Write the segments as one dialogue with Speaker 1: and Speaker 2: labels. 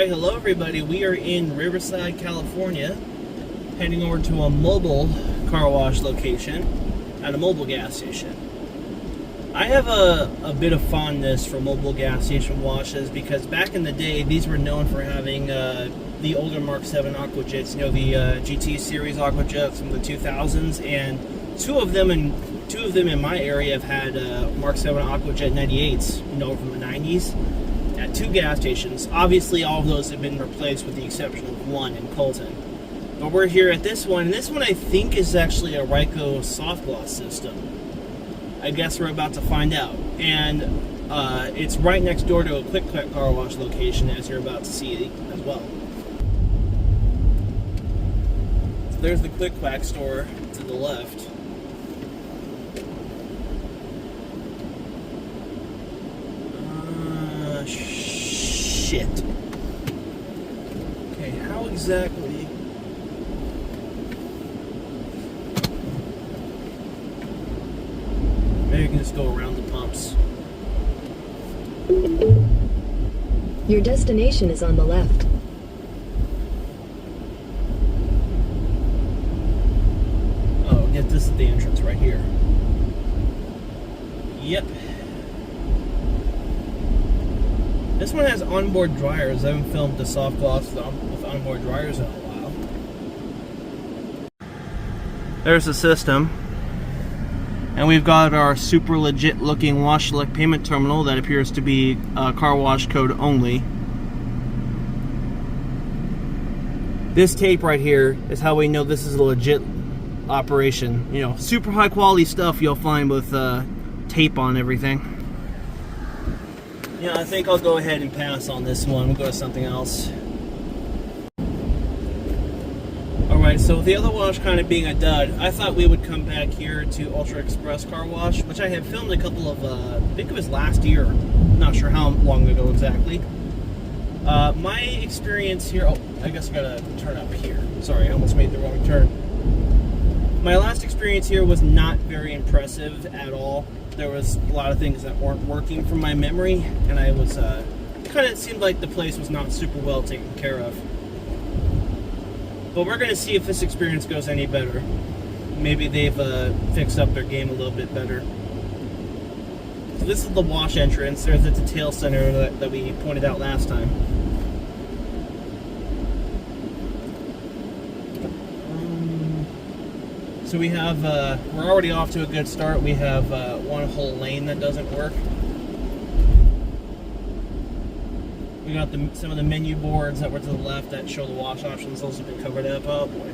Speaker 1: Alright, hello everybody. We are in Riverside, California, heading over to a Mobil car wash location at a Mobil gas station. I have a bit of fondness for Mobil gas station washes because back in the day, these were known for having the older Mark 7 aquajets, you know, the GT series aquajets from the 2000s, and two of them in my area have had Mark 7 aquajet 98s, you know, from the 90s. At two gas stations. Obviously, all of those have been replaced with the exception of one in Colton. But we're here at this one, and this one I think is actually a Ryko soft gloss system. I guess we're about to find out. And it's right next door to a Quick Quack car wash location, as you're about to see as well. So there's the Quick Quack store to the left. Shit. Okay, how exactly? Maybe we can just go around the pumps.
Speaker 2: Your destination is on the left.
Speaker 1: Oh, yeah, this is the entrance right here. Yep. This one has onboard dryers. I haven't filmed the soft gloss with onboard dryers in a while. There's the system. And we've got our super legit looking wash select payment terminal that appears to be car wash code only. This tape right here is how we know this is a legit operation. You know, super high quality stuff you'll find with tape on everything. Yeah, I think I'll go ahead and pass on this one. We'll go to something else. Alright, so with the other wash kind of being a dud, I thought we would come back here to Ultra Express Car Wash, which I had filmed a couple of, I think it was last year. I'm not sure how long ago exactly. My experience here, oh, I guess I gotta turn up here. Sorry, I almost made the wrong turn. My last experience here was not very impressive at all. There was a lot of things that weren't working from my memory, and I was kind of seemed like the place was not super well taken care of. But we're going to see if this experience goes any better. Maybe they've fixed up their game a little bit better. So this is the wash entrance. There's the detail center that we pointed out last time. So we have, we're already off to a good start. We have one whole lane that doesn't work. We got some of the menu boards that were to the left that show the wash options. Those have been covered up. Oh boy.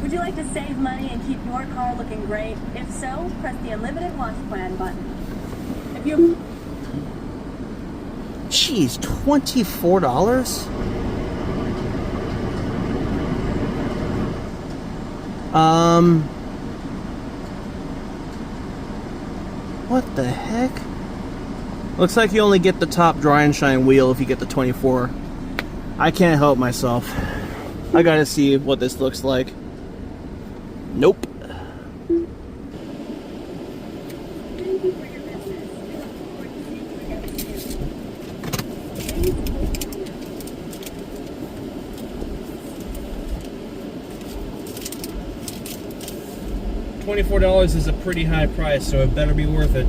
Speaker 3: Would you like to save money and keep your car looking great? If so, press the Unlimited Wash Plan button. If you...
Speaker 1: Jeez, $24? What the heck? Looks like you only get the top dry and shine wheel if you get the 24. I can't help myself. I gotta see what this looks like. Nope. $24 is a pretty high price, so it better be worth it.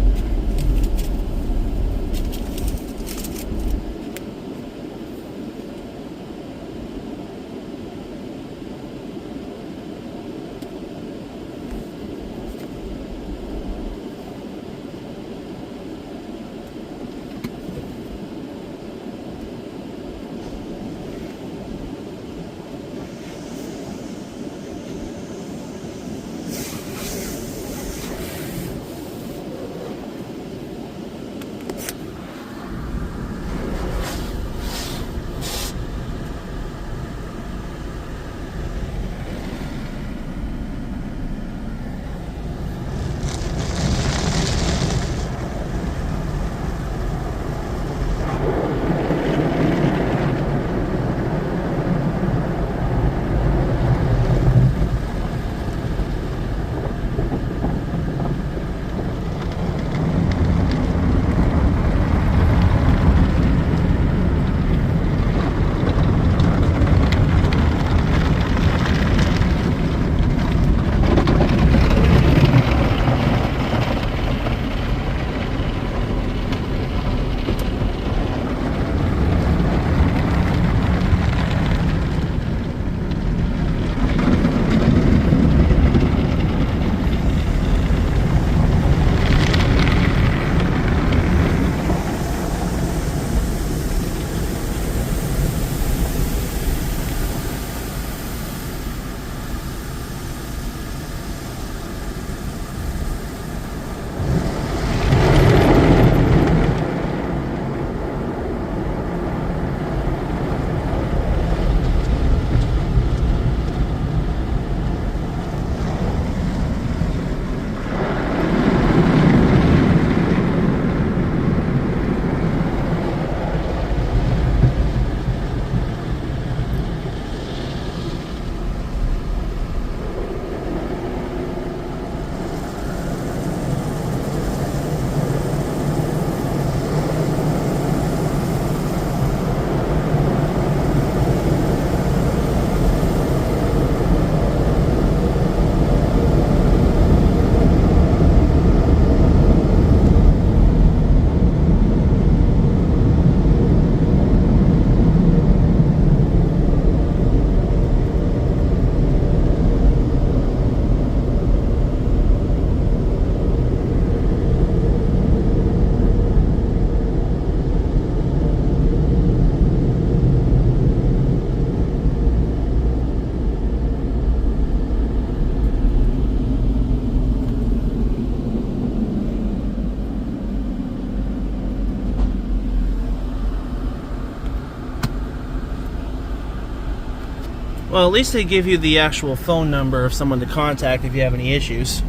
Speaker 1: Well, at least they give you the actual phone number of someone to contact if you have any issues.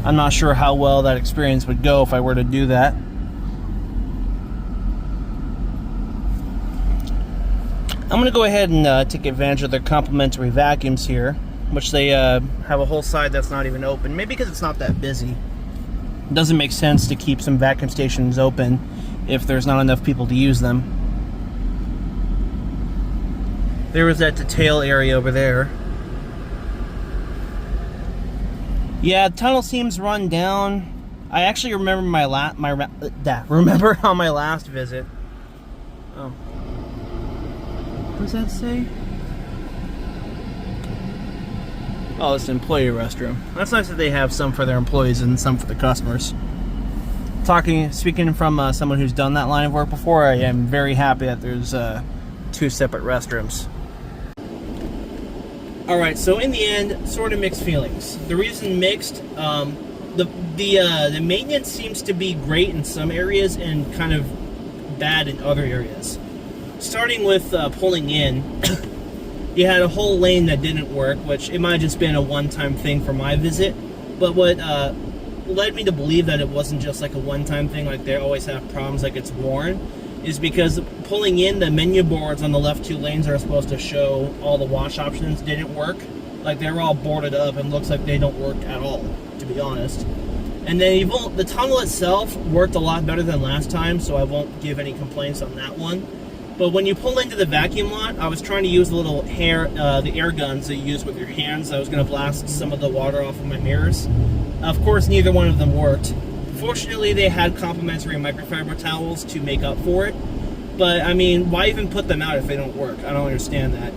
Speaker 1: I'm not sure how well that experience would go if I were to do that. I'm going to go ahead and take advantage of their complimentary vacuums here, which they have a whole side that's not even open. Maybe because it's not that busy. It doesn't make sense to keep some vacuum stations open if there's not enough people to use them. There was that detail area over there. Yeah, the tunnel seems run down. I actually remember remember on my last visit. Oh. What does that say? Oh, it's an employee restroom. That's nice that they have some for their employees and some for the customers. Speaking from someone who's done that line of work before, I am very happy that there's 2 separate restrooms. Alright, so in the end, sort of mixed feelings. The reason mixed, the maintenance seems to be great in some areas and kind of bad in other areas. Starting with pulling in, you had a whole lane that didn't work, which it might have just been a one-time thing for my visit. But what led me to believe that it wasn't just like a one-time thing, like they always have problems like it's worn, is because pulling in, the menu boards on the left 2 lanes are supposed to show all the wash options didn't work. Like they were all boarded up and looks like they don't work at all, to be honest. And then the tunnel itself worked a lot better than last time, so I won't give any complaints on that one. But when you pull into the vacuum lot, I was trying to use the little the air guns that you use with your hands. I was going to blast some of the water off of my mirrors. Of course, neither one of them worked. Fortunately, they had complimentary microfiber towels to make up for it. But, I mean, why even put them out if they don't work? I don't understand that.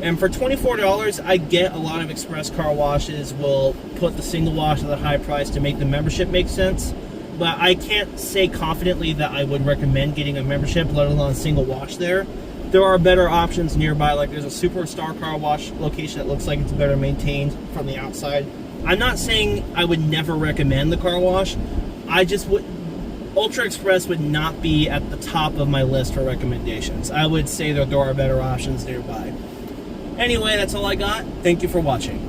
Speaker 1: And for $24, I get a lot of express car washes will put the single wash at a high price to make the membership make sense. But I can't say confidently that I would recommend getting a membership, let alone a single wash there. There are better options nearby, like there's a Superstar car wash location that looks like it's better maintained from the outside. I'm not saying I would never recommend the car wash. I just would... Ultra Express would not be at the top of my list for recommendations. I would say that there are better options nearby. Anyway, that's all I got. Thank you for watching.